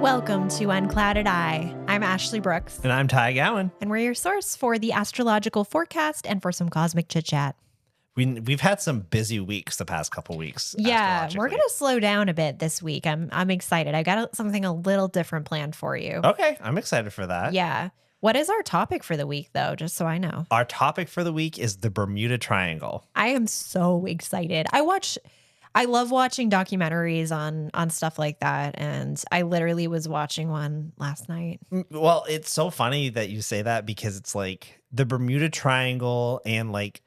Welcome to Unclouded. I'm Ashley Brooks. And I'm Ty Gowan. And we're your source for the astrological forecast and for some cosmic chit chat. We've had some busy weeks the past couple weeks. Yeah, we're going to slow down a bit this week. I'm excited. I got something a little different planned for you. Okay, I'm excited for that. Yeah. What is our topic for the week, though, just so I know? Our topic for the week is the Bermuda Triangle. I am so excited. I love watching documentaries on stuff like that, and I literally was watching one last night. Well, it's so funny that you say that because it's like the Bermuda Triangle and like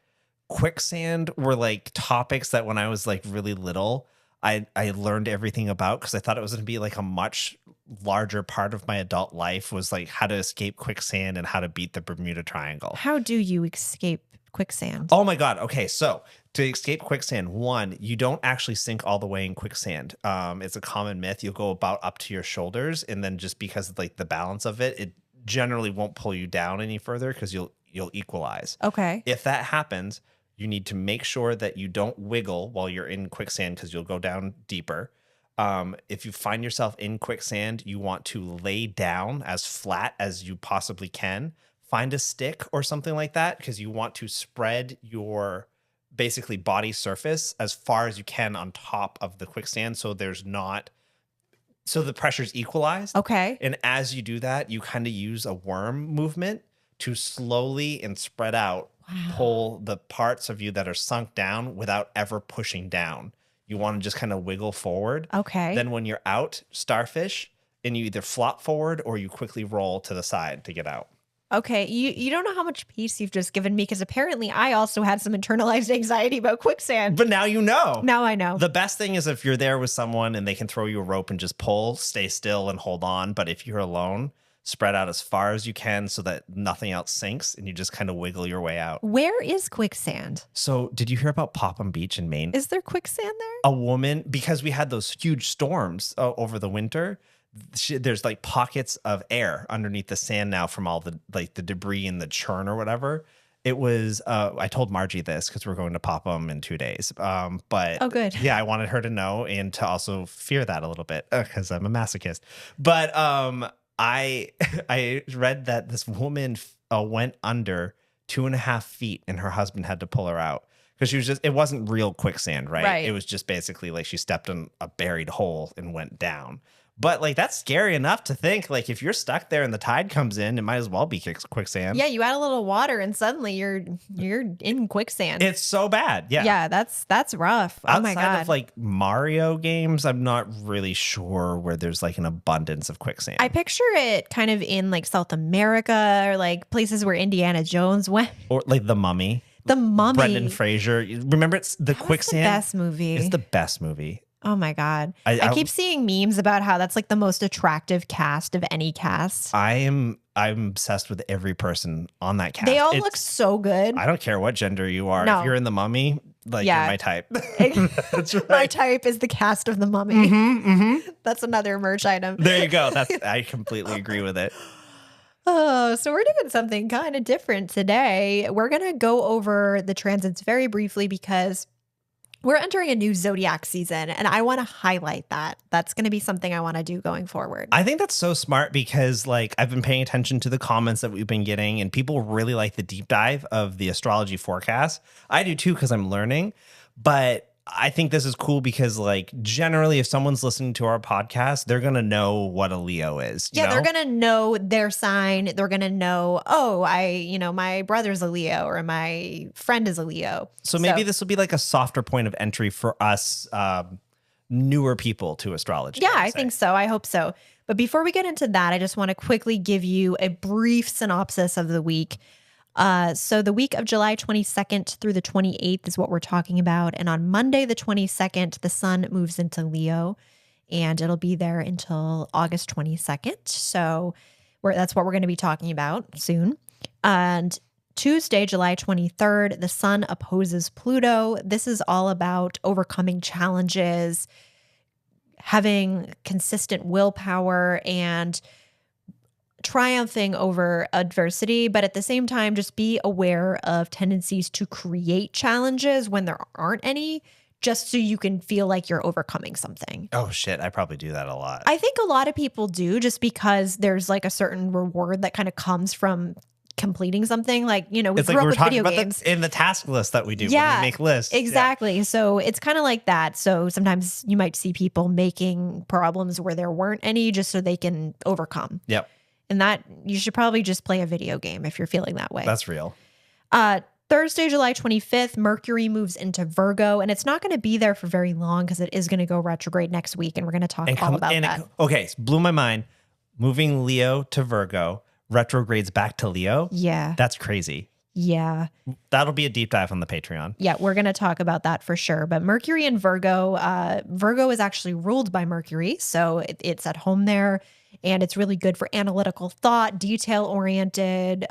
quicksand were like topics that when I was like really little, I learned everything about because I thought it was going to be like a much larger part of my adult life was like how to escape quicksand and how to beat the Bermuda Triangle. How do you escape quicksand? Oh my God. Okay. So to escape quicksand, one, you don't actually sink all the way in quicksand. It's a common myth. You'll go about up to your shoulders, and then just because of like the balance of it, it generally won't pull you down any further because you'll equalize. Okay. If that happens, you need to make sure that you don't wiggle while you're in quicksand because you'll go down deeper. If you find yourself in quicksand, you want to lay down as flat as you possibly can. Find a stick or something like that because you want to spread your basically body surface as far as you can on top of the quicksand so the pressure's equalized. Okay. And as you do that, you kind of use a worm movement to slowly and spread out pull the parts of you that are sunk down without ever pushing down. You want to just kind of wiggle forward. Okay. Then when you're out, starfish, and you either flop forward or you quickly roll to the side to get out. Okay. You don't know how much peace you've just given me because apparently I also had some internalized anxiety about quicksand. But now you know. Now I know. The best thing is if you're there with someone and they can throw you a rope and just pull, stay still and hold on. But if you're alone, spread out as far as you can so that nothing else sinks and you just kind of wiggle your way out. Where is quicksand? So did you hear about Popham Beach in Maine? Is there quicksand there? A woman, because we had those huge storms over the winter, there's like pockets of air underneath the sand now from all the like the debris and the churn or whatever. It was, I told Margie this because we're going to Popham in 2 days. But oh, good. Yeah, I wanted her to know and to also fear that a little bit because I'm a masochist. But I read that this woman went under 2.5 feet and her husband had to pull her out because it wasn't real quicksand, right? It was just basically like she stepped in a buried hole and went down. But like that's scary enough to think like if you're stuck there and the tide comes in, it might as well be quicksand. Yeah, you add a little water and suddenly you're in quicksand. It's so bad. Yeah. Yeah, that's rough. Oh my God. Outside of like Mario games, I'm not really sure where there's like an abundance of quicksand. I picture it kind of in like South America or like places where Indiana Jones went. Or like The Mummy. The Mummy. Brendan Fraser. Remember it's the quicksand? The best movie. It's the best movie. Oh my God. I keep seeing memes about how that's like the most attractive cast of any cast. I'm obsessed with every person on that cast. They all look so good. I don't care what gender you are. No. If you're in The Mummy, like you're my type. That's right. My type is the cast of The Mummy. Mm-hmm, mm-hmm. That's another merch item. There you go. I completely agree with it. Oh, so we're doing something kind of different today. We're going to go over the transits very briefly because we're entering a new zodiac season, and I want to highlight that. That's going to be something I want to do going forward. I think that's so smart because, like, I've been paying attention to the comments that we've been getting, and people really like the deep dive of the astrology forecast. I do too because I'm learning, but I think this is cool because, like, generally, if someone's listening to our podcast, they're going to know what a Leo is. Yeah, they're going to know their sign. They're going to know, my brother's a Leo or my friend is a Leo. So maybe this will be like a softer point of entry for us newer people to astrology. Yeah, I think so. I hope so. But before we get into that, I just want to quickly give you a brief synopsis of the week. So the week of July 22nd through the 28th is what we're talking about. And on Monday, the 22nd, the sun moves into Leo and it'll be there until August 22nd. So that's what we're going to be talking about soon. And Tuesday, July 23rd, the sun opposes Pluto. This is all about overcoming challenges, having consistent willpower, and triumphing over adversity, but at the same time, just be aware of tendencies to create challenges when there aren't any just so you can feel like you're overcoming something. Oh shit, I probably do that a lot. I think a lot of people do, just because there's like a certain reward that kind of comes from completing something. Like, we it's grew like up we're with talking video about games. in the task list that we do when Yeah, we make lists. exactly. So it's kind of like that. So sometimes you might see people making problems where there weren't any, just so they can overcome. Yep. And that you should probably just play a video game if you're feeling that way. That's real. Thursday, July 25th, Mercury moves into Virgo, and it's not going to be there for very long because it is going to go retrograde next week, and we're going to talk all about that. Okay, blew my mind. Moving Leo to Virgo, retrogrades back to Leo. Yeah. That's crazy. Yeah. That'll be a deep dive on the Patreon. Yeah, we're going to talk about that for sure. But Mercury and Virgo, Virgo is actually ruled by Mercury, so it's at home there, and it's really good for analytical thought, detail-oriented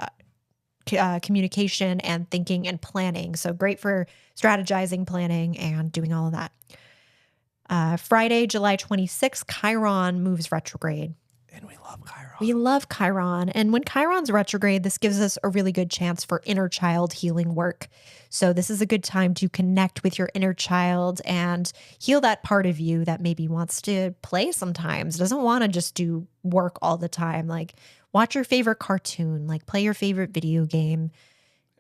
communication and thinking and planning. So great for strategizing, planning, and doing all of that. Friday, July 26th, Chiron moves retrograde. And we love Chiron. We love Chiron. And when Chiron's retrograde, this gives us a really good chance for inner child healing work. So this is a good time to connect with your inner child and heal that part of you that maybe wants to play sometimes, doesn't want to just do work all the time. Like, watch your favorite cartoon, like play your favorite video game.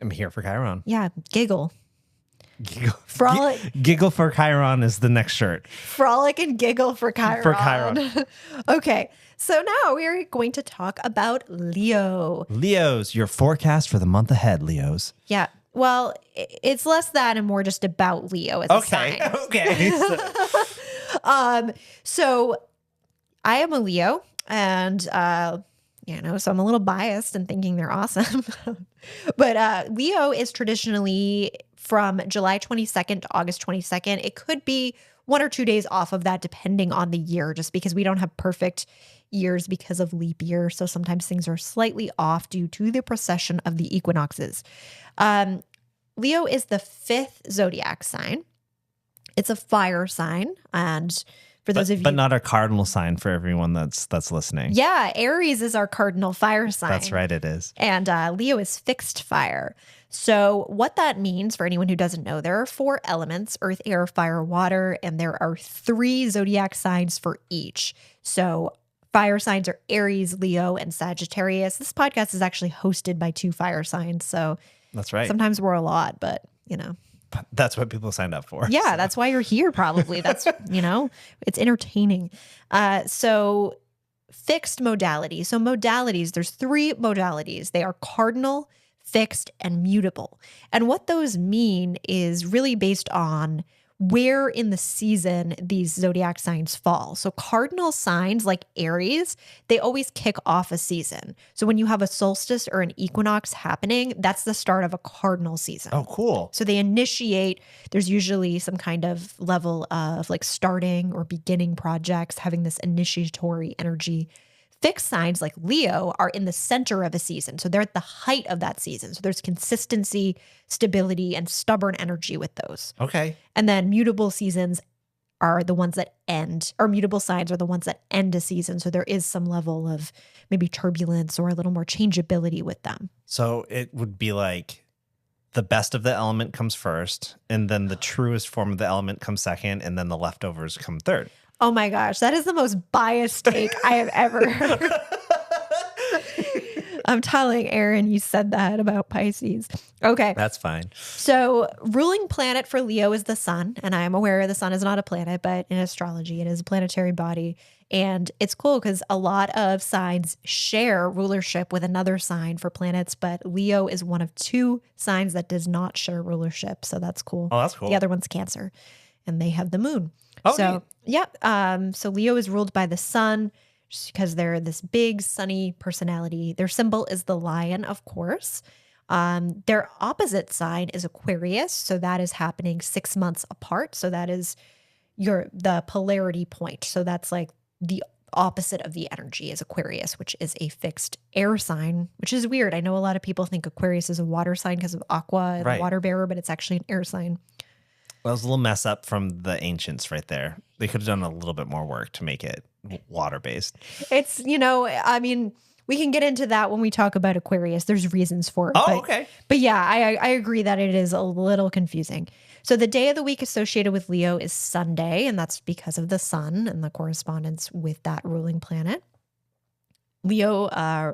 I'm here for Chiron. Yeah, giggle. Giggle. Frolic. Giggle for Chiron is the next shirt. Frolic and giggle for Chiron. For Chiron. Okay, so now we are going to talk about Leo. Leos, your forecast for the month ahead, Leos. Yeah, well, it's less that and more just about Leo as a sign. Okay. So I am a Leo, and so I'm a little biased in thinking they're awesome. But Leo is traditionally from July 22nd to August 22nd. It could be 1 or 2 days off of that depending on the year, just because we don't have perfect years because of leap year. So sometimes things are slightly off due to the precession of the equinoxes. Leo is the 5th zodiac sign. It's a fire sign, and for those of you, but not a cardinal sign for everyone that's listening. Yeah, Aries is our cardinal fire sign. That's right, it is. And Leo is fixed fire. So what that means for anyone who doesn't know, there are 4 elements: earth, air, fire, water, and there are 3 zodiac signs for each. So fire signs are Aries, Leo, and Sagittarius. This podcast is actually hosted by 2 fire signs. So that's right. Sometimes we're a lot, but that's what people signed up for. Yeah, that's why you're here probably. That's, it's entertaining. So fixed modality. So modalities, there's 3 modalities. They are cardinal, fixed, and mutable. And what those mean is really based on where in the season these zodiac signs fall. So cardinal signs like Aries, they always kick off a season. So when you have a solstice or an equinox happening, that's the start of a cardinal season. Oh, cool. So they initiate, there's usually some kind of level of like starting or beginning projects, having this initiatory energy. Fixed signs like Leo are in the center of a season. So they're at the height of that season. So there's consistency, stability, and stubborn energy with those. Okay. And then mutable seasons are the ones that end, or mutable signs are the ones that end a season. So there is some level of maybe turbulence or a little more changeability with them. So it would be like the best of the element comes first, and then the truest form of the element comes second, and then the leftovers come third. Oh my gosh, that is the most biased take I have ever heard. I'm telling Aaron you said that about Pisces. Okay. That's fine. So ruling planet for Leo is the sun. And I am aware the sun is not a planet, but in astrology, it is a planetary body. And it's cool because a lot of signs share rulership with another sign for planets, but Leo is one of 2 signs that does not share rulership. So that's cool. Oh, that's cool. The other one's Cancer, and they have the moon. Oh, so neat. yeah. So Leo is ruled by the sun just because they're this big sunny personality. Their symbol is the lion, of course. Their opposite sign is Aquarius. So that is happening 6 months apart. So that is the polarity point. So that's like the opposite of the energy is Aquarius, which is a fixed air sign, which is weird. I know a lot of people think Aquarius is a water sign because of Aqua and Right. water bearer, but it's actually an air sign. Well, it was a little mess up from the ancients right there. They could have done a little bit more work to make it water-based. It's, we can get into that when we talk about Aquarius. There's reasons for it. Oh, okay. But yeah, I agree that it is a little confusing. So the day of the week associated with Leo is Sunday, and that's because of the sun and the correspondence with that ruling planet. Leo,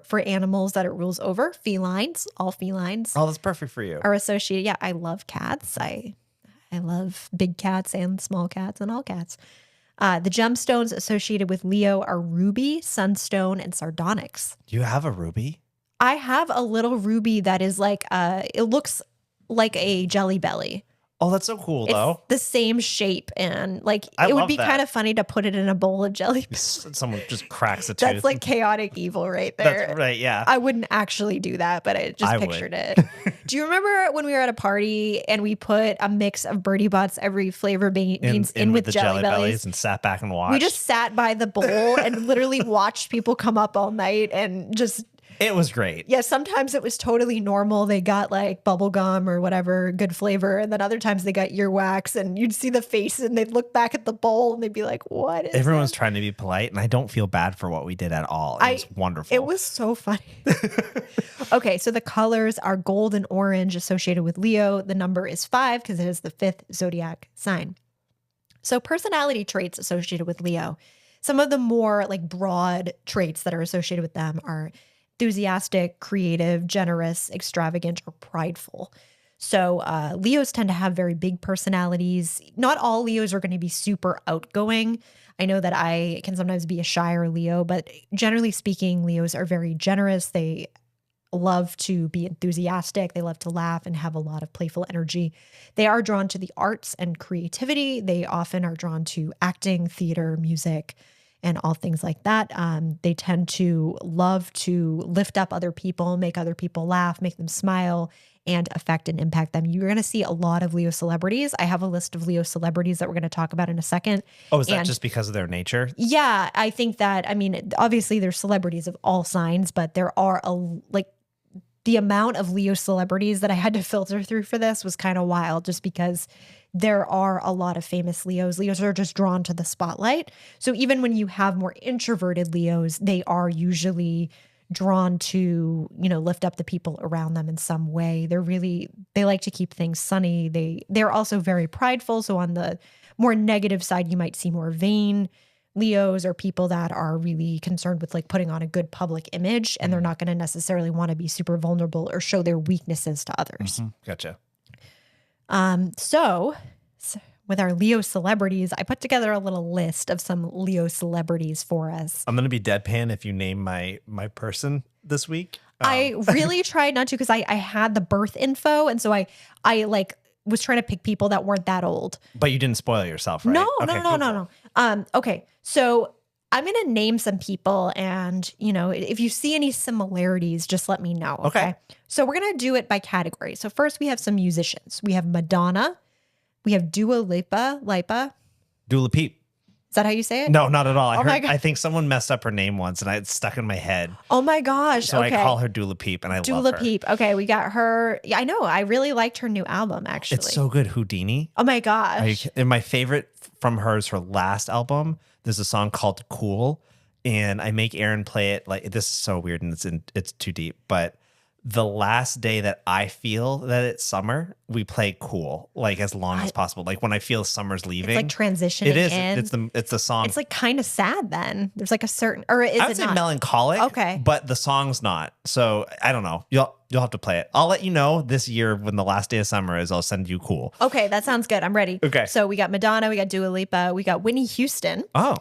for animals that it rules over, felines, all felines. Oh, that's perfect for you. Are associated. Yeah, I love cats. I love big cats and small cats and all cats. The gemstones associated with Leo are ruby, sunstone, and sardonyx. Do you have a ruby? I have a little ruby that is like, it looks like a jelly belly. Oh, that's so cool, though. It's the same shape, and like I it would love be that. kind of funny to put it in a bowl of jelly. Someone just cracks a tooth. That's like chaotic evil right there. That's right, yeah. I wouldn't actually do that, but I just I pictured would. it. Do you remember when we were at a party and we put a mix of Birdie Bots, every flavor beans in with the jelly bellies? and sat back and watched. We just sat by the bowl and literally watched people come up all night and just. It was great. Yeah, sometimes it was totally normal. They got like bubble gum or whatever, good flavor. And then other times they got earwax, and you'd see the face and they'd look back at the bowl and they'd be like, what is Everyone's that? trying to be polite, and I don't feel bad for what we did at all. It was wonderful. It was so funny. Okay, so the colors are gold and orange associated with Leo. The number is 5 because it is the 5th zodiac sign. So personality traits associated with Leo. Some of the more like broad traits that are associated with them are enthusiastic, creative, generous, extravagant, or prideful. So Leos tend to have very big personalities. Not all Leos are going to be super outgoing. I know that I can sometimes be a shyer Leo, but generally speaking, Leos are very generous. They love to be enthusiastic. They love to laugh and have a lot of playful energy. They are drawn to the arts and creativity. They often are drawn to acting, theater, music, and all things like that. They tend to love to lift up other people, make other people laugh, make them smile, and affect and impact them. You're going to see a lot of Leo celebrities. I have a list of Leo celebrities that we're going to talk about in a second. Oh, is that just because of their nature? Yeah, I think that, I mean, obviously there's celebrities of all signs, but there are the amount of Leo celebrities that I had to filter through for this was kind of wild, just because there are a lot of famous Leos. Leos are just drawn to the spotlight. So even when you have more introverted Leos, they are usually drawn to, lift up the people around them in some way. They like to keep things sunny. They're also very prideful. So on the more negative side, you might see more vain Leos, or people that are really concerned with like putting on a good public image, and they're not going to necessarily want to be super vulnerable or show their weaknesses to others. Mm-hmm. Gotcha. So with our Leo celebrities, I put together a little list of some Leo celebrities for us. I'm going to be deadpan if you name my person this week. I really tried not to, because I had the birth info. And so I like was trying to pick people that weren't that old. But you didn't spoil yourself, right? No. Okay. So I'm going to name some people, and, if you see any similarities, just let me know. Okay. So we're going to do it by category. So first we have some musicians. We have Madonna. We have Dua Lipa. Dula Peep. Is that how you say it? No, not at all. my God. I think someone messed up her name once, and it's stuck in my head. Oh my gosh. So okay. I call her Dula Peep, and I love her. Dula Peep. Okay, we got her. Yeah, I know. I really liked her new album, actually. It's so good, Houdini. Oh my gosh. And my favorite from her is her last album. There's a song called Cool, and I make Aaron play it. Like, this is so weird, and it's too deep, but the last day that I feel that it's summer, we play Cool, like as long as possible. Like when I feel summer's leaving. It's like transitioning It is. in. It's the song. It's like kind of sad then. There's like a certain, or is I would it say not? melancholic. Okay. But the song's not. So I don't know. You'll have to play it. I'll let you know this year when the last day of summer is. I'll send you Cool. Okay, that sounds good. I'm ready. Okay. So we got Madonna, we got Dua Lipa, we got Whitney Houston, Oh,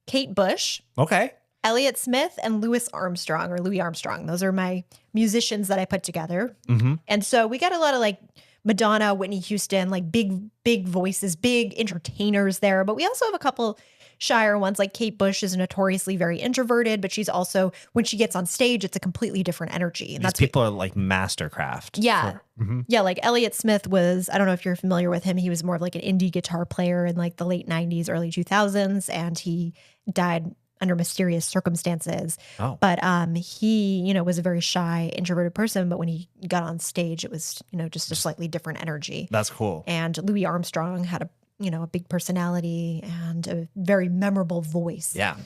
Kate Bush, okay. Elliott Smith, and Louis Armstrong. Those are my musicians that I put together. Mm-hmm. And so we got a lot of like Madonna, Whitney Houston, like big voices, big entertainers there. But we also have a couple shyer ones, like Kate Bush is notoriously very introverted, but she's also, when she gets on stage, it's a completely different energy. And These people are like mastercraft. Yeah. Yeah, like Elliott Smith was, I don't know if you're familiar with him. He was more of like an indie guitar player in like the late 90s, early 2000s, and he died under mysterious circumstances. Oh. But he, was a very shy, introverted person. But when he got on stage, it was, just a slightly different energy. That's cool. And Louis Armstrong had a big personality and a very memorable voice. Yeah.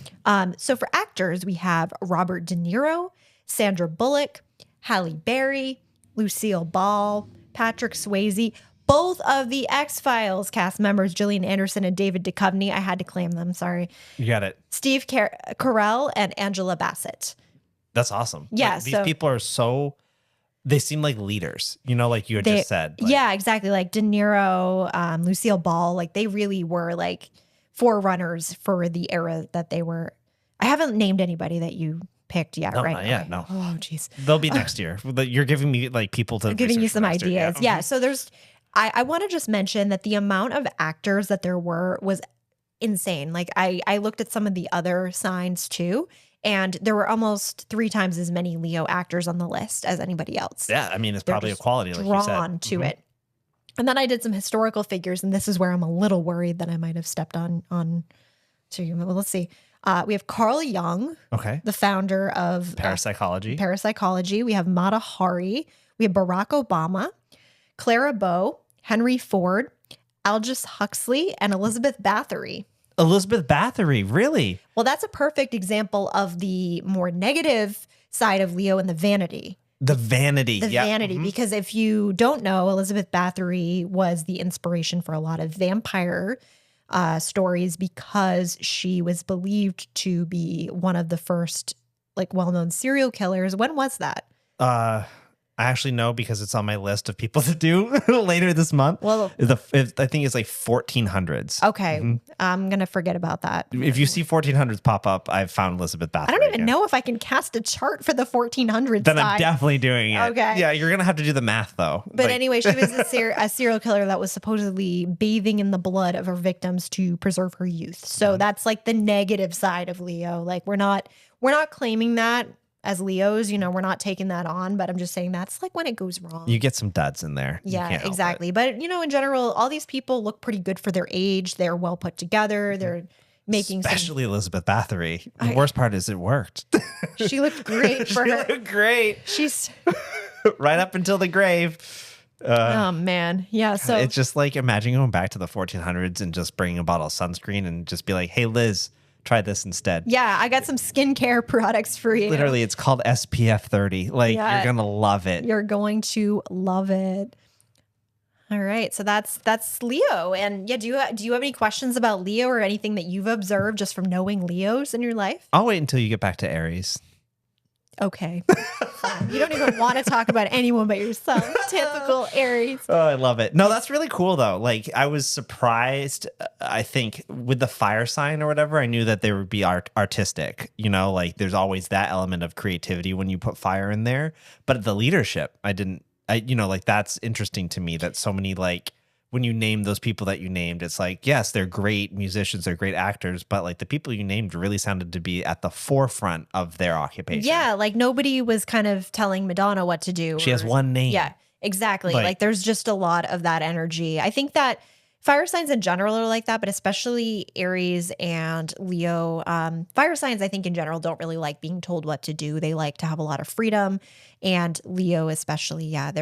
So for actors, we have Robert De Niro, Sandra Bullock, Halle Berry, Lucille Ball, Patrick Swayze, both of the X-Files cast members, Gillian Anderson and David Duchovny. I had to claim them, sorry. You got it. Steve Carell and Angela Bassett. That's awesome. Yeah, Like, these people are so, they seem like leaders, like you had just said. Like, yeah, exactly. Like De Niro, Lucille Ball, like they really were like forerunners for the era that they were. I haven't named anybody that you picked yet, no, right? not yet, no. Oh, geez. They'll be next year. You're giving me like people to I'm giving you research some for next year. ideas. Yeah. So I want to just mention that the amount of actors that there was insane. Like I looked at some of the other signs too, and there were almost 3 times as many Leo actors on the list as anybody else. Yeah, I mean, it's They're probably a just quality, like you said. drawn to it. And then I did some historical figures, and this is where I'm a little worried that I might have stepped on to. Well, let's see. We have Carl Jung, Okay. the founder of Parapsychology. We have Mata Hari. We have Barack Obama, Clara Bow, Henry Ford, Aldous Huxley, and Elizabeth Bathory. Elizabeth Bathory, really? Well, that's a perfect example of the more negative side of Leo and the vanity. The vanity. Because if you don't know, Elizabeth Bathory was the inspiration for a lot of vampire stories because she was believed to be one of the first like well-known serial killers. When was that? I actually know because it's on my list of people to do later this month. Well, I think it's like 1400s. okay. I'm going to forget about that. If you see 1400s pop up, I've found Elizabeth Bathory. I don't even know if I can cast a chart for the 1400s. Then I'm definitely doing it. Okay. Yeah, you're going to have to do the math though. But anyway, she was a serial killer that was supposedly bathing in the blood of her victims to preserve her youth. So that's like the negative side of Leo. Like we're not claiming that as Leos, we're not taking that on, but I'm just saying that's like when it goes wrong. You get some duds in there. Yeah, exactly. But in general, all these people look pretty good for their age. They're well put together. They're making especially Elizabeth Bathory. The worst part is it worked. She looked great for her. She looked great. She's right up until the grave. Oh man. Yeah. So it's just like imagine going back to the 1400s and just bringing a bottle of sunscreen and just be like, hey, Liz, try this instead. Yeah, I got some skincare products for you. Literally, it's called SPF 30. Like, you're going to love it. You're going to love it. All right. So that's Leo. And yeah, do you have any questions about Leo or anything that you've observed just from knowing Leos in your life? I'll wait until you get back to Aries. Okay. You don't even want to talk about anyone but yourself. Typical Aries. Oh, I love it. No, that's really cool though. Like I was surprised, I think with the fire sign or whatever, I knew that they would be artistic, like there's always that element of creativity when you put fire in there, but the leadership, like that's interesting to me that so many like when you name those people that you named, it's like, yes, they're great musicians, they're great actors, but like the people you named really sounded to be at the forefront of their occupation. Yeah, like nobody was kind of telling Madonna what to do. She has one name. Yeah, exactly. Like there's just a lot of that energy. I think that fire signs in general are like that, but especially Aries and Leo. Fire signs, I think in general, don't really like being told what to do. They like to have a lot of freedom. And Leo especially, yeah,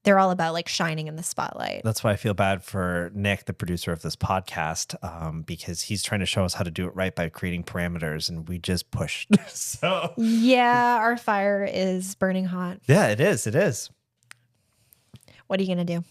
they're all about like shining in the spotlight. That's why I feel bad for Nick, the producer of this podcast, because he's trying to show us how to do it right by creating parameters, and we just push. So yeah, our fire is burning hot. Yeah, it is. It is. What are you gonna do?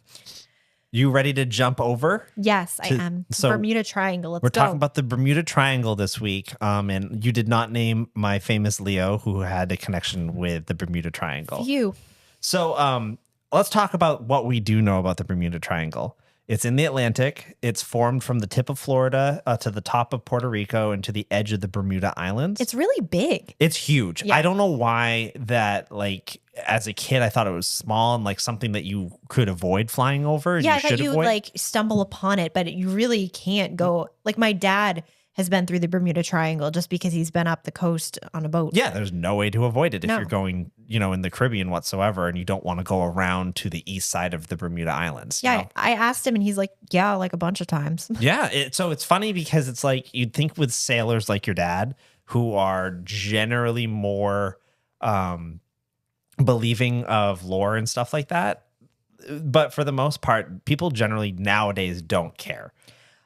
You ready to jump over? Yes, I am. So Bermuda Triangle. Let's go. We're talking about the Bermuda Triangle this week, and you did not name my famous Leo who had a connection with the Bermuda Triangle. You. So, let's talk about what we do know about the Bermuda Triangle. It's in the Atlantic. It's formed from the tip of Florida to the top of Puerto Rico and to the edge of the Bermuda Islands. It's really big. It's huge. Yeah. I don't know why that, like, as a kid, I thought it was small and like something that you could avoid flying over. Yeah, I thought you would like stumble upon it, but you really can't go. Like my dad has been through the Bermuda Triangle just because he's been up the coast on a boat. Yeah, there's no way to avoid it if No. you're going, in the Caribbean whatsoever, and you don't want to go around to the east side of the Bermuda Islands. Yeah, I asked him and he's like, yeah, like a bunch of times. Yeah, so it's funny because it's like you'd think with sailors like your dad, who are generally more believing of lore and stuff like that, but for the most part, people generally nowadays don't care.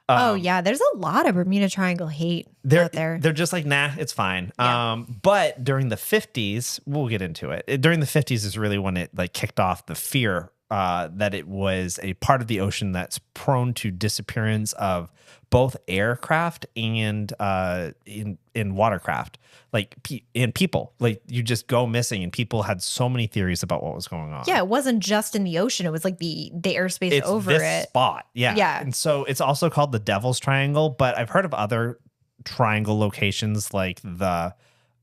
Oh yeah, there's a lot of Bermuda Triangle hate out there. They're just like, nah, it's fine. Yeah. But during the 50s, we'll get into it. During the 50s is really when it like kicked off the fear that it was a part of the ocean that's prone to disappearance of both aircraft and in watercraft, like and people. Like you just go missing, and people had so many theories about what was going on. Yeah, it wasn't just in the ocean; it was like the airspace It's over this it. spot, yeah, Yeah. And so it's also called the Devil's Triangle. But I've heard of other triangle locations like the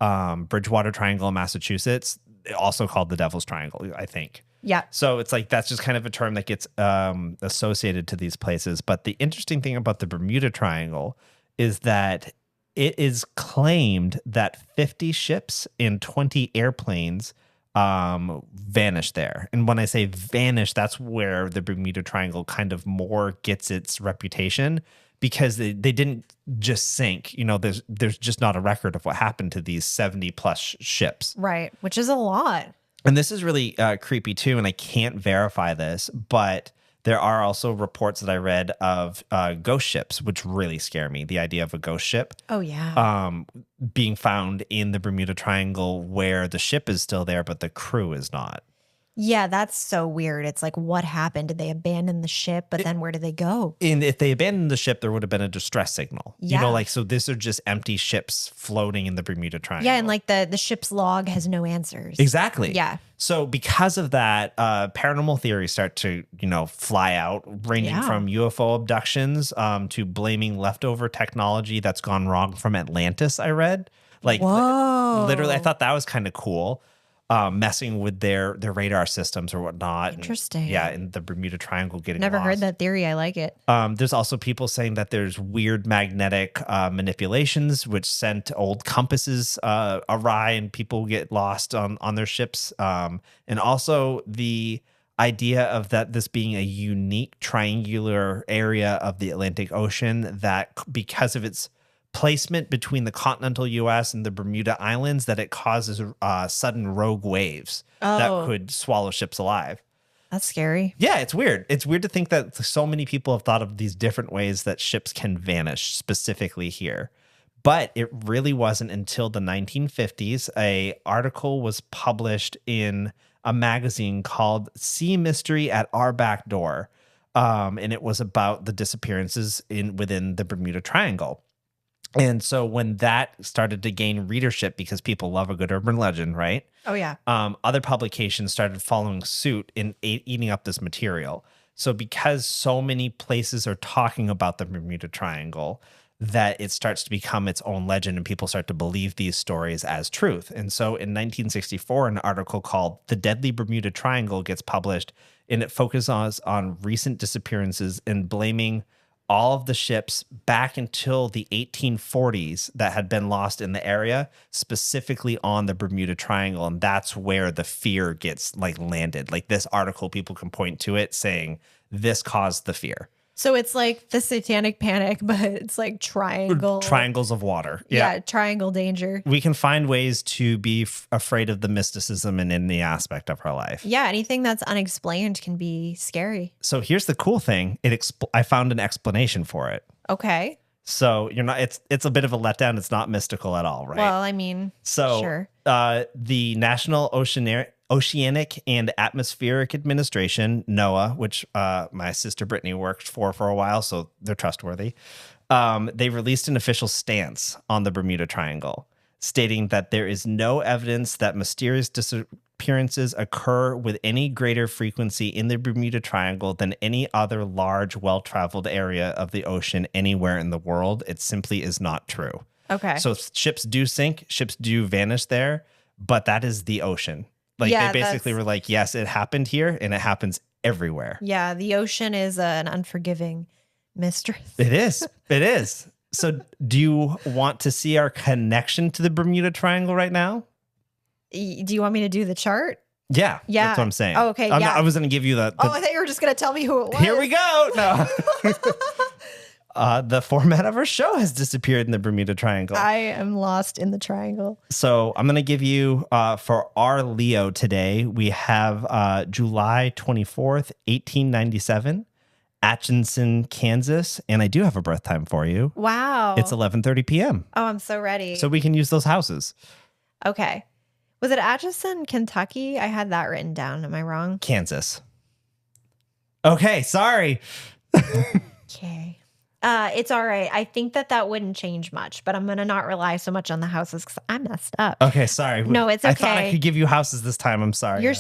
Bridgewater Triangle in Massachusetts, also called the Devil's Triangle, I think. Yeah. So it's like that's just kind of a term that gets associated to these places. But the interesting thing about the Bermuda Triangle is that it is claimed that 50 ships and 20 airplanes vanished there. And when I say vanish, that's where the Bermuda Triangle kind of more gets its reputation, because they didn't just sink. You know, there's just not a record of what happened to these 70 plus ships. Right, which is a lot. And this is really creepy too, and I can't verify this, but there are also reports that I read of ghost ships, which really scare me. The idea of a ghost ship Oh yeah. being found in the Bermuda Triangle where the ship is still there, but the crew is not. Yeah, that's so weird. It's like, what happened? Did they abandon the ship? But then where did they go? And if they abandoned the ship, there would have been a distress signal. You Yeah. know, like, so these are just empty ships floating in the Bermuda Triangle. Yeah, and like the ship's log has no answers. Exactly. Yeah. So because of that, paranormal theories start to, fly out, ranging Yeah. from UFO abductions to blaming leftover technology that's gone wrong from Atlantis, I read. Like, Whoa. literally, I thought that was kind of cool. Messing with their radar systems or whatnot. Interesting. And the Bermuda Triangle getting Never lost. heard that theory. I like it. There's also people saying that there's weird magnetic manipulations which sent old compasses awry and people get lost on their ships. And also the idea of that this being a unique triangular area of the Atlantic Ocean that because of its placement between the continental U.S. and the Bermuda Islands, that it causes sudden rogue waves that could swallow ships alive. That's scary. Yeah, it's weird. It's weird to think that so many people have thought of these different ways that ships can vanish specifically here. But it really wasn't until the 1950s. An article was published in a magazine called Sea Mystery at Our Back Door. And it was about the disappearances within the Bermuda Triangle. And so when that started to gain readership, because people love a good urban legend, right? Oh, yeah. Other publications started following suit in eating up this material. So because so many places are talking about the Bermuda Triangle, that it starts to become its own legend and people start to believe these stories as truth. And so in 1964, an article called The Deadly Bermuda Triangle gets published, and it focuses on recent disappearances and blaming all of the ships back until the 1840s that had been lost in the area, specifically on the Bermuda Triangle. And that's where the fear gets landed. Like this article, people can point to it saying this caused the fear. So it's like the satanic panic, but it's like Triangles of water. Yeah, triangle danger. We can find ways to be afraid of the mysticism in any aspect of our life. Yeah, anything that's unexplained can be scary. So here's the cool thing. I found an explanation for it. Okay. So you're not. It's a bit of a letdown. It's not mystical at all, right? Well, I mean, so sure. The National Oceanic and Atmospheric Administration, NOAA, which my sister Brittany worked for a while, so they're trustworthy. They released an official stance on the Bermuda Triangle, stating that there is no evidence that mysterious disappearances occur with any greater frequency in the Bermuda Triangle than any other large, well-traveled area of the ocean anywhere in the world. It simply is not true. Okay. So ships do sink, ships do vanish there, but that is the ocean. They basically were like, yes, it happened here and it happens everywhere. Yeah, the ocean is an unforgiving mistress. It is. It is. So do you want to see our connection to the Bermuda Triangle right now? Do you want me to do the chart? Yeah. Yeah. That's what I'm saying. Oh, okay. I was going to give you the. I thought you were just going to tell me who it was. Here we go. No. The format of our show has disappeared in the Bermuda Triangle. I am lost in the triangle. So I'm going to give you, for our Leo today, we have July 24th, 1897, Atchison, Kansas, and I do have a birth time for you. Wow. It's 11:30 p.m. Oh, I'm so ready. So we can use those houses. Okay. Was it Atchison, Kentucky? I had that written down. Am I wrong? Kansas. Okay, sorry. Okay. It's all right. I think that wouldn't change much, but I'm going to not rely so much on the houses because I messed up. Okay, sorry. No, it's okay. I thought I could give you houses this time. I'm sorry. You're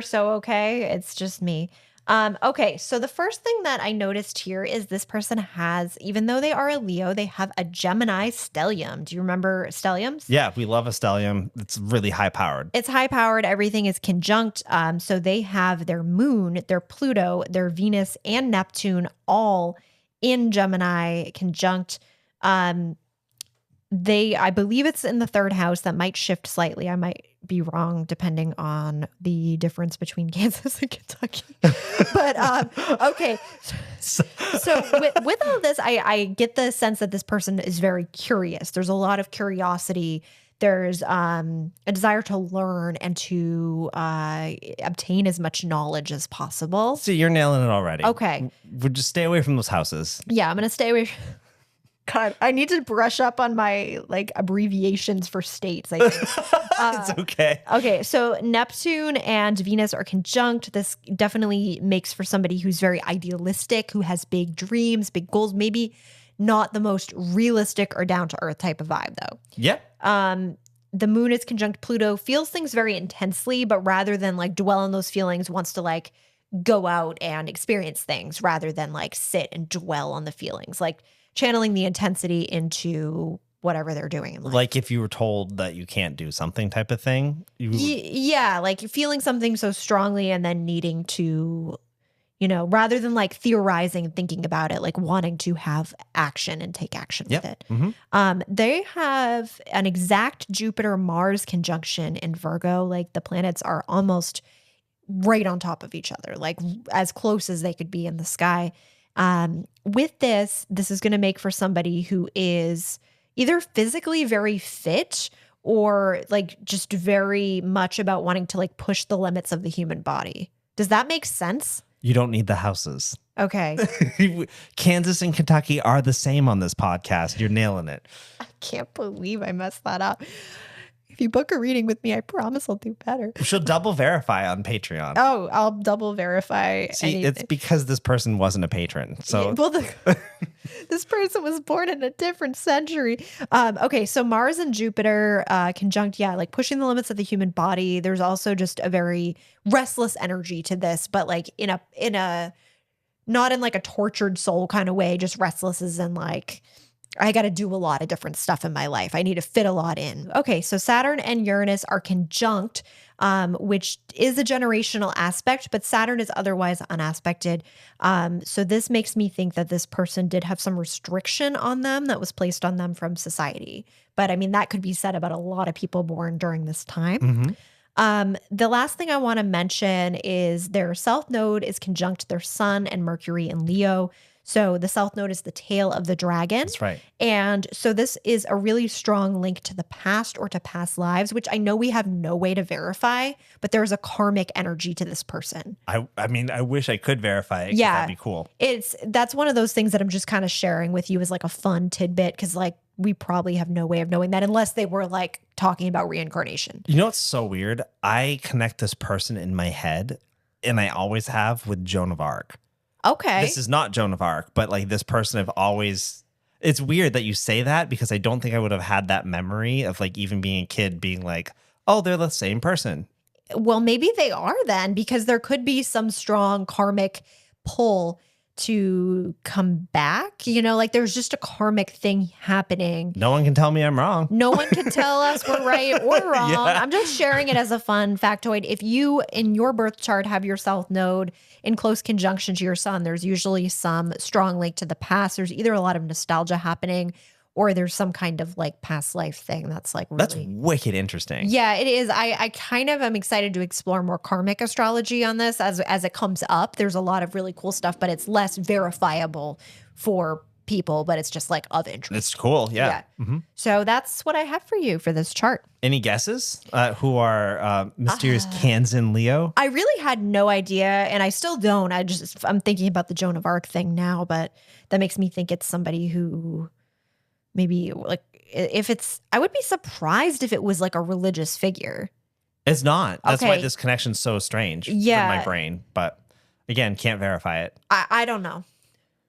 so okay. It's just me. Okay, so the first thing that I noticed here is this person has, even though they are a Leo, they have a Gemini stellium. Do you remember stelliums? Yeah, we love a stellium. It's really high powered. It's high powered. Everything is conjunct. So they have their moon, their Pluto, their Venus, and Neptune all in Gemini conjunct. I believe it's in the third house. That might shift slightly. I might be wrong depending on the difference between Kansas and Kentucky. But okay. So with all this, I get the sense that this person is very curious. There's a lot of curiosity. There's a desire to learn and to obtain as much knowledge as possible. So you're nailing it already. Okay. Would just stay away from those houses. Yeah, I'm going to stay away. God, I need to brush up on my abbreviations for states. I think. It's okay. Okay, so Neptune and Venus are conjunct. This definitely makes for somebody who's very idealistic, who has big dreams, big goals, maybe not the most realistic or down to earth type of vibe though. Yep. The moon is conjunct Pluto, feels things very intensely, but rather than dwell on those feelings, wants to go out and experience things rather than sit and dwell on the feelings, channeling the intensity into whatever they're doing in life. Like if you were told that you can't do something type of thing. Yeah, feeling something so strongly and then needing to, rather than theorizing and thinking about it, wanting to have action and take action with it. Mm-hmm. They have an exact Jupiter-Mars conjunction in Virgo. The planets are almost right on top of each other, as close as they could be in the sky. With this is going to make for somebody who is either physically very fit or just very much about wanting to push the limits of the human body. Does that make sense? You don't need the houses. Okay. Kansas and Kentucky are the same on this podcast. You're nailing it. I can't believe I messed that up. If you book a reading with me, I promise I'll do better. She'll double verify on Patreon. Oh, I'll double verify. See, anything. It's because this person wasn't a patron. So, this person was born in a different century. Okay, so Mars and Jupiter conjunct, pushing the limits of the human body. There's also just a very restless energy to this, but in a not in a tortured soul kind of way. Just restless as in I got to do a lot of different stuff in my life. I need to fit a lot in. Okay, so Saturn and Uranus are conjunct, which is a generational aspect, but Saturn is otherwise unaspected. So this makes me think that this person did have some restriction on them that was placed on them from society. But I mean, that could be said about a lot of people born during this time. Mm-hmm. The last thing I want to mention is their South Node is conjunct their Sun and Mercury in Leo. So the South Node is the tail of the dragon. That's right. And so this is a really strong link to the past or to past lives, which I know we have no way to verify, but there's a karmic energy to this person. I mean, I wish I could verify it. Yeah. That'd be cool. That's one of those things that I'm just kind of sharing with you as a fun tidbit because we probably have no way of knowing that unless they were talking about reincarnation. You know what's so weird? I connect this person in my head, and I always have, with Joan of Arc. Okay. This is not Joan of Arc, but this person I've always. It's weird that you say that because I don't think I would have had that memory of even being a kid being oh, they're the same person. Well, maybe they are then because there could be some strong karmic pull to come back. There's just a karmic thing happening. No one can tell me I'm wrong. No one can tell us we're right or wrong. Yeah. I'm just sharing it as a fun factoid. If you, in your birth chart, have your South Node in close conjunction to your Sun, there's usually some strong link to the past. There's either a lot of nostalgia happening or there's some kind of past life thing that's really... That's wicked interesting. Yeah, it is. I kind of am excited to explore more karmic astrology on this as it comes up. There's a lot of really cool stuff, but it's less verifiable for people, but it's just like of interest. It's cool. Yeah. Mm-hmm. So that's what I have for you for this chart. Any guesses who are mysterious Cans in Leo? I really had no idea, and I still don't. I'm thinking about the Joan of Arc thing now, but that makes me think it's somebody who maybe like I would be surprised if it was like a religious figure. It's not. That's why Okay. this connection's so strange Yeah. in my brain. But again, can't verify it. I don't know.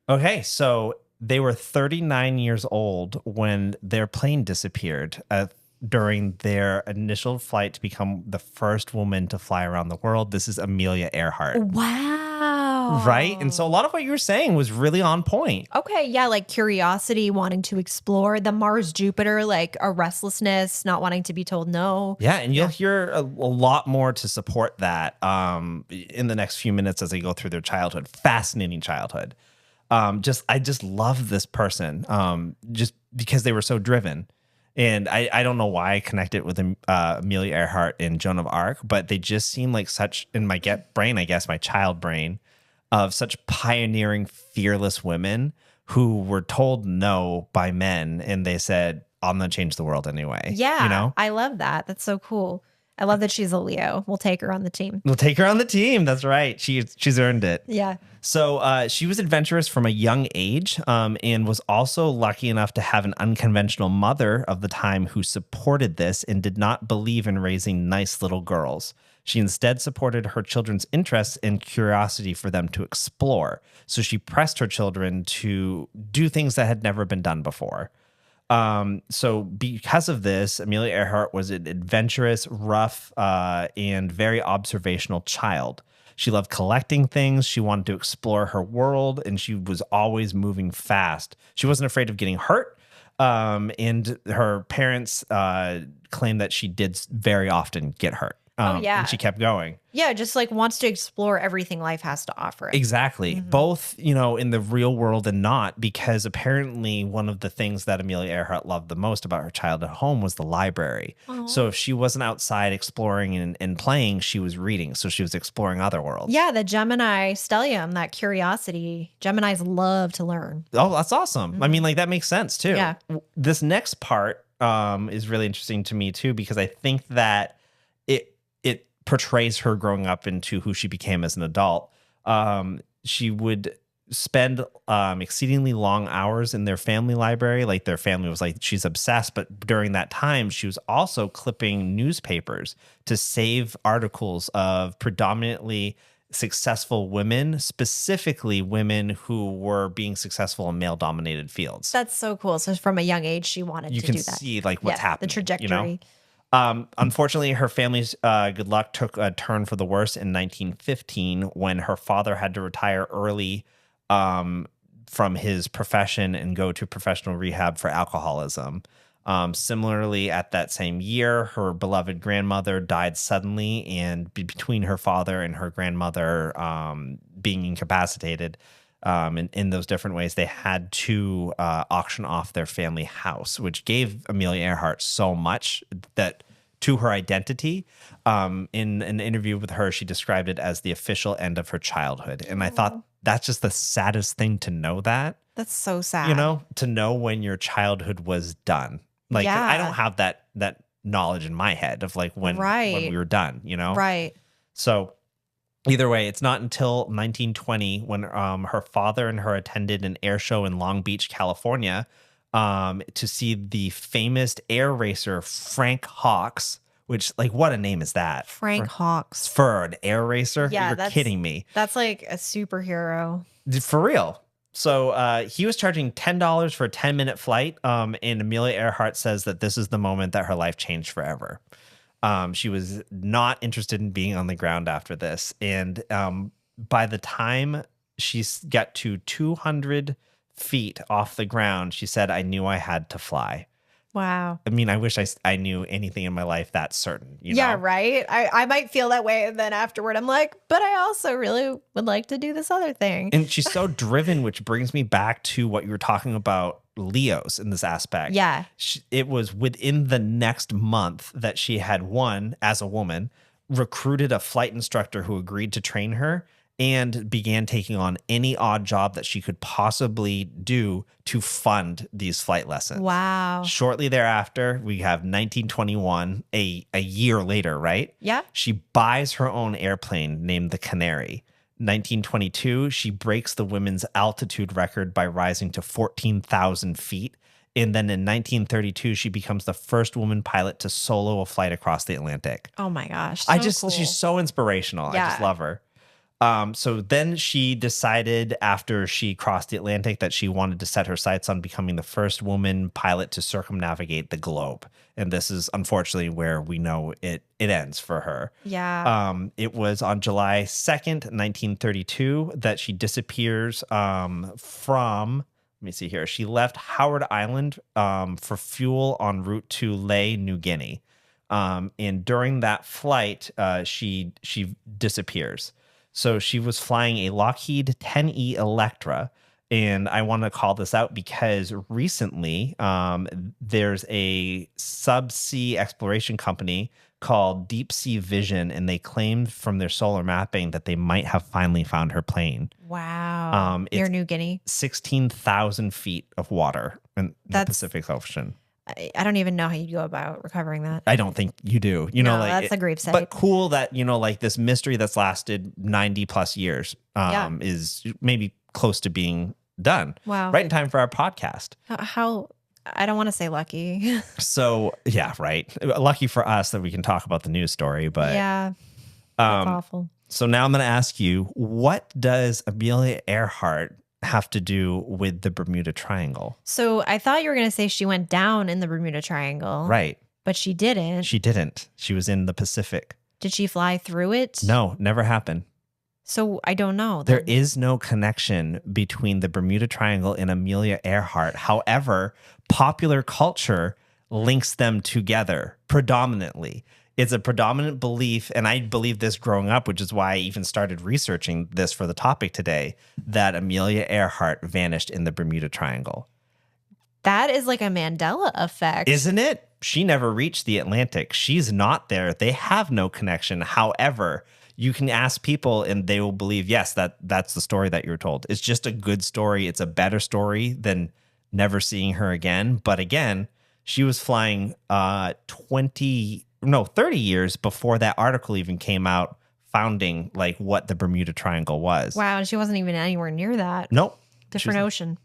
Okay, so they were 39 years old when their plane disappeared during their initial flight to become the first woman to fly around the world. This is Amelia Earhart. Wow. Right? And so a lot of what you were saying was really on point. Okay, yeah, like curiosity, wanting to explore, the Mars Jupiter, like a restlessness, not wanting to be told no. Yeah, and you'll hear a lot more to support that in the next few minutes as they go through their childhood. Fascinating childhood. I just love this person just because they were so driven. And I don't know why I connect it with Amelia Earhart and Joan of Arc, but they just seem like such, in my brain, I guess, my child brain, of such pioneering, fearless women who were told no by men. And they said, I'm going to change the world anyway. Yeah, You know? I love that. That's so cool. I love that she's a Leo. We'll take her on the team. We'll take her on the team. That's right. She's earned it. Yeah. So she was adventurous from a young age and was also lucky enough to have an unconventional mother of the time who supported this and did not believe in raising nice little girls. She instead supported her children's interests and curiosity for them to explore. So she pressed her children to do things that had never been done before. So because of this, Amelia Earhart was an adventurous, rough, and very observational child. She loved collecting things. She wanted to explore her world, and she was always moving fast. She wasn't afraid of getting hurt. And her parents claimed that she did very often get hurt. And she kept going. Yeah, just like wants to explore everything life has to offer. Exactly. Mm-hmm. Both, in the real world and not, because apparently one of the things that Amelia Earhart loved the most about her childhood home was the library. Aww. So if she wasn't outside exploring and playing, she was reading. So she was exploring other worlds. Yeah, the Gemini stellium, that curiosity. Geminis love to learn. Oh, that's awesome. Mm-hmm. I mean, like that makes sense too. Yeah. This next part is really interesting to me too, because I think that it portrays her growing up into who she became as an adult. She would spend exceedingly long hours in their family library. Like their family was like, she's obsessed. But during that time, she was also clipping newspapers to save articles of predominantly successful women, specifically women who were being successful in male-dominated fields. That's so cool. So from a young age, she wanted to do that. You can see like what's happening. The trajectory. Unfortunately, her family's good luck took a turn for the worse in 1915 when her father had to retire early from his profession and go to professional rehab for alcoholism. Similarly, at that same year, her beloved grandmother died suddenly, and between her father and her grandmother being incapacitated in those different ways, they had to auction off their family house, which gave Amelia Earhart so much that to her identity. In an interview with her, she described it as the official end of her childhood. And I thought that's just the saddest thing to know that. That's so sad. To know when your childhood was done. Like, I don't have that knowledge in my head of like when we were done, Right. So either way, it's not until 1920 when her father and her attended an air show in Long Beach, California, to see the famous air racer Frank Hawks, which, like, what a name is that? Frank Hawks. For an air racer? Yeah, You're kidding me. That's like a superhero. For real. So he was charging $10 for a 10-minute flight, and Amelia Earhart says that this is the moment that her life changed forever. She was not interested in being on the ground after this. And by the time she got to 200 feet off the ground, she said, I knew I had to fly. Wow. I mean, I wish I knew anything in my life that's certain. Yeah, right? I might feel that way. And then afterward, I'm like, but I also really would like to do this other thing. And she's so driven, which brings me back to what you were talking about, Leos in this aspect. Yeah. It was within the next month that she had, one, as a woman, recruited a flight instructor who agreed to train her, and began taking on any odd job that she could possibly do to fund these flight lessons. Wow. Shortly thereafter, we have 1921, a year later, right? Yeah. She buys her own airplane named the Canary. 1922, she breaks the women's altitude record by rising to 14,000 feet. And then in 1932, she becomes the first woman pilot to solo a flight across the Atlantic. Oh my gosh. Cool. She's so inspirational. Yeah. I just love her. So then she decided after she crossed the Atlantic that she wanted to set her sights on becoming the first woman pilot to circumnavigate the globe. And this is unfortunately where we know it ends for her. Yeah. It was on July 2nd, 1932 that she disappears from, let me see here. She left Howard Island for fuel en route to Lae, New Guinea. And during that flight, she disappears. So she was flying a Lockheed 10E Electra. And I want to call this out because recently there's a subsea exploration company called Deep Sea Vision, and they claimed from their solar mapping that they might have finally found her plane. Wow. Near New Guinea. 16,000 feet of water in the Pacific Ocean. I don't even know how you go about recovering that. I don't think you do. You know, like that's a grave site. But cool that, like this mystery that's lasted 90 plus years is maybe close to being done. Wow. Right in time for our podcast. How I don't want to say lucky. So, yeah, right. Lucky for us that we can talk about the news story, but yeah, that's awful. So now I'm going to ask you, what does Amelia Earhart have to do with the Bermuda Triangle? So I thought you were going to say she went down in the Bermuda Triangle. Right. But she didn't. She didn't. She was in the Pacific. Did she fly through it? No, never happened. So I don't know. There is no connection between the Bermuda Triangle and Amelia Earhart. However, popular culture links them together predominantly. It's a predominant belief, and I believe this growing up, which is why I even started researching this for the topic today, that Amelia Earhart vanished in the Bermuda Triangle. That is like a Mandela effect. Isn't it? She never reached the Atlantic. She's not there. They have no connection. However, you can ask people and they will believe, yes, that's the story that you're told. It's just a good story. It's a better story than never seeing her again. But again, she was flying 30 years before that article even came out founding like what the Bermuda Triangle was. Wow, and she wasn't even anywhere near that. Nope. Different ocean.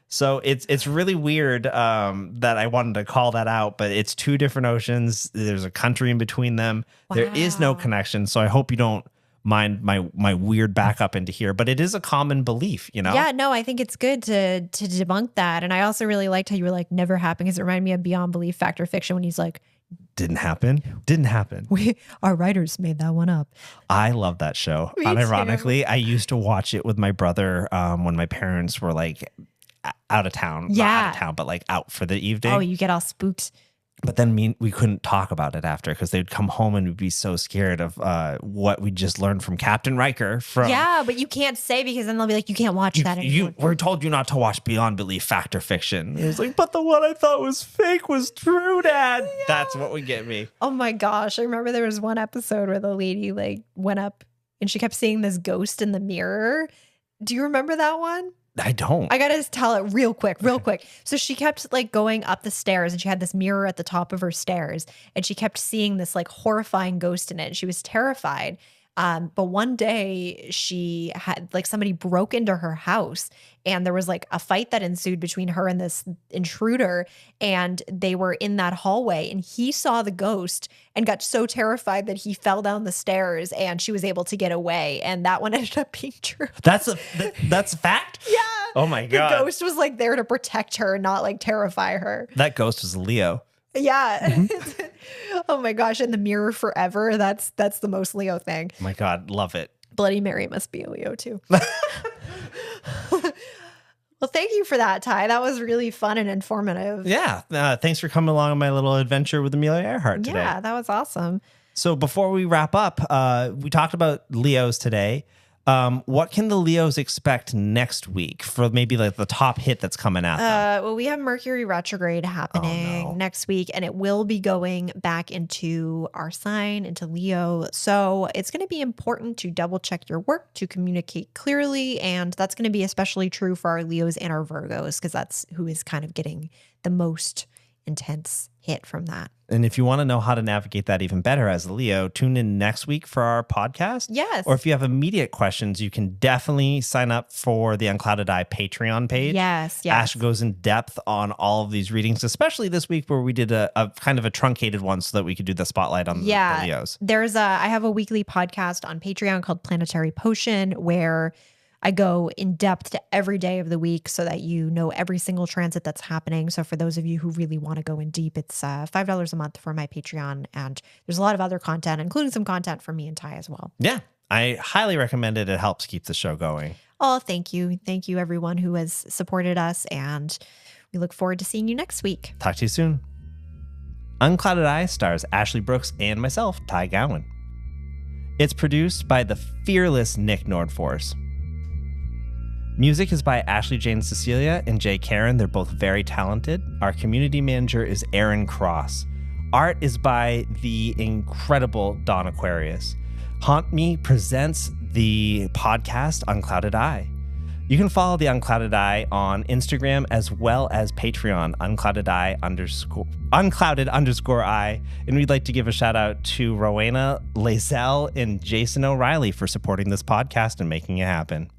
So it's really weird that I wanted to call that out, but it's two different oceans. There's a country in between them. Wow. There is no connection. So I hope you don't mind my weird backup into here, but it is a common belief, Yeah, no, I think it's good to debunk that. And I also really liked how you were like, never happened, because it reminded me of Beyond Belief, Fact or Fiction, when he's like, didn't happen. Our writers made that one up. I love that show. Me Unironically, too. I used to watch it with my brother when my parents were like out of town. Yeah. Not out of town, but like out for the evening. Oh, you get all spooked. But then we couldn't talk about it after because they'd come home and we'd be so scared of what we just learned from Captain Riker. Yeah, but you can't say, because then they'll be like, you can't watch that anymore. We're told you not to watch Beyond Belief, Fact or Fiction. It was like, but the one I thought was fake was true, Dad. Yeah. That's what would get me. Oh my gosh. I remember there was one episode where the lady like went up and she kept seeing this ghost in the mirror. Do you remember that one? I don't. I gotta tell it real quick. So she kept like going up the stairs, and she had this mirror at the top of her stairs, and she kept seeing this like horrifying ghost in it. And she was terrified. But one day she had like somebody broke into her house, and there was like a fight that ensued between her and this intruder, and they were in that hallway, and he saw the ghost and got so terrified that he fell down the stairs, and she was able to get away. And that one ended up being true. That's a fact? Yeah. Oh my God. The ghost was like there to protect her, not like terrify her. That ghost was Leo. Yeah. Mm-hmm. Oh my gosh. And the mirror forever. That's the most Leo thing. Oh my God. Love it. Bloody Mary must be a Leo too. Well, thank you for that, Ty. That was really fun and informative. Yeah. Thanks for coming along on my little adventure with Amelia Earhart today. Yeah, that was awesome. So before we wrap up, we talked about Leos today. What can the Leos expect next week for maybe like the top hit that's coming at them? Well, we have Mercury retrograde happening next week, and it will be going back into our sign, into Leo. So it's going to be important to double check your work, to communicate clearly. And that's going to be especially true for our Leos and our Virgos, because that's who is kind of getting the most intense hit from that. And if you want to know how to navigate that even better as a Leo, tune in next week for our podcast. Yes. Or if you have immediate questions, you can definitely sign up for the Unclouded Eye Patreon page. Yes. Ash goes in depth on all of these readings, especially this week where we did a kind of a truncated one so that we could do the spotlight on the Leos. I have a weekly podcast on Patreon called Planetary Potion, where I go in depth to every day of the week so that you know every single transit that's happening. So for those of you who really want to go in deep, it's $5 a month for my Patreon. And there's a lot of other content, including some content from me and Ty as well. Yeah, I highly recommend it. It helps keep the show going. Oh, thank you. Thank you, everyone who has supported us. And we look forward to seeing you next week. Talk to you soon. Unclouded Eye stars Ashley Brooks and myself, Ty Gowan. It's produced by the fearless Nick Nordforce. Music is by Ashley Jane Cecilia and Jay Karen. They're both very talented. Our community manager is Aaron Cross. Art is by the incredible Dawn Aquarius. Haunt Me presents the podcast Unclouded Eye. You can follow the Unclouded Eye on Instagram as well as Patreon, Unclouded_Eye. And we'd like to give a shout out to Rowena Lazelle and Jason O'Reilly for supporting this podcast and making it happen.